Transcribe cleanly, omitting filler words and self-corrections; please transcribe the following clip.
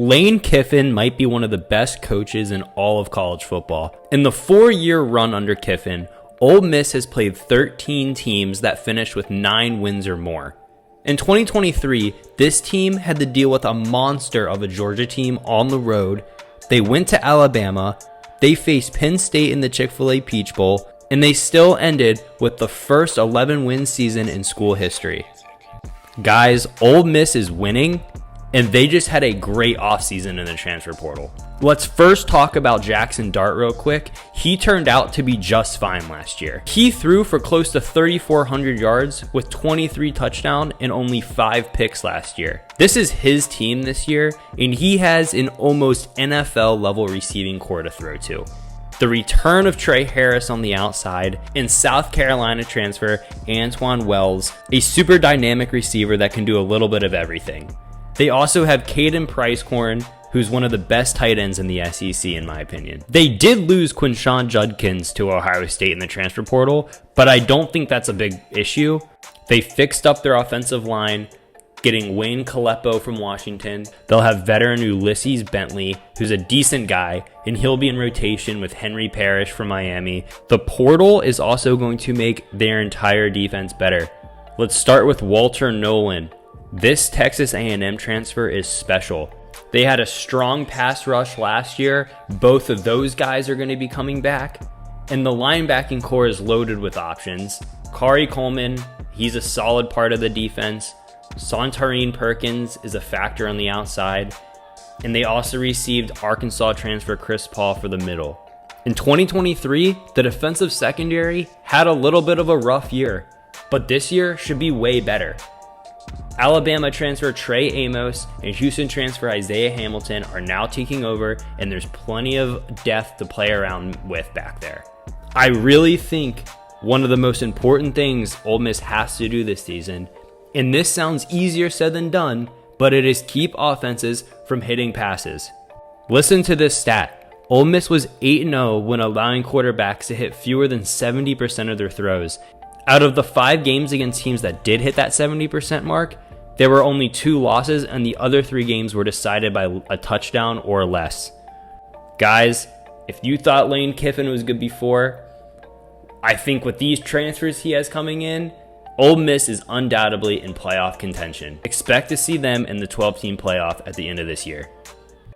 Lane Kiffin might be one of the best coaches in all of college football. In the 4-year run under Kiffin, Ole Miss has played 13 teams that finished with 9 wins or more. In 2023, this team had to deal with a monster of a Georgia team on the road. They went to Alabama, they faced Penn State in the Chick-fil-A Peach Bowl, and they still ended with the first 11-win season in school history. Guys, Ole Miss is winning, and they just had a great offseason in the transfer portal. Let's first talk about Jackson Dart real quick. He turned out to be just fine last year. He threw for close to 3,400 yards with 23 touchdowns and only 5 picks last year. This is his team this year, and he has an almost NFL level receiving core to throw to. The return of Trey Harris on the outside, and South Carolina transfer Antoine Wells, a super dynamic receiver that can do a little bit of everything. They also have Caden Pricecorn, who's one of the best tight ends in the SEC in my opinion. They did lose Quinshon Judkins to Ohio State in the transfer portal, but I don't think that's a big issue. They fixed up their offensive line, getting Wayne Kalepo from Washington. They'll have veteran Ulysses Bentley, who's a decent guy, and he'll be in rotation with Henry Parrish from Miami. The portal is also going to make their entire defense better. Let's start with Walter Nolan. This Texas A&M transfer is special. They had a strong pass rush last year. Both of those guys are going to be coming back. And the linebacking core is loaded with options. Kari Coleman, he's a solid part of the defense. Santarine Perkins is a factor on the outside. And they also received Arkansas transfer Chris Paul for the middle. In 2023, the defensive secondary had a little bit of a rough year, but this year should be way better. Alabama transfer Trey Amos and Houston transfer Isaiah Hamilton are now taking over, and there's plenty of depth to play around with back there. I really think one of the most important things Ole Miss has to do this season, and this sounds easier said than done, but it is keep offenses from hitting passes. Listen to this stat. Ole Miss was 8-0 when allowing quarterbacks to hit fewer than 70% of their throws. Out of the 5 games against teams that did hit that 70% mark, there were only 2 losses, and the other 3 games were decided by a touchdown or less. Guys, if you thought Lane Kiffin was good before, I think with these transfers he has coming in, Ole Miss is undoubtedly in playoff contention. Expect to see them in the 12-team playoff at the end of this year.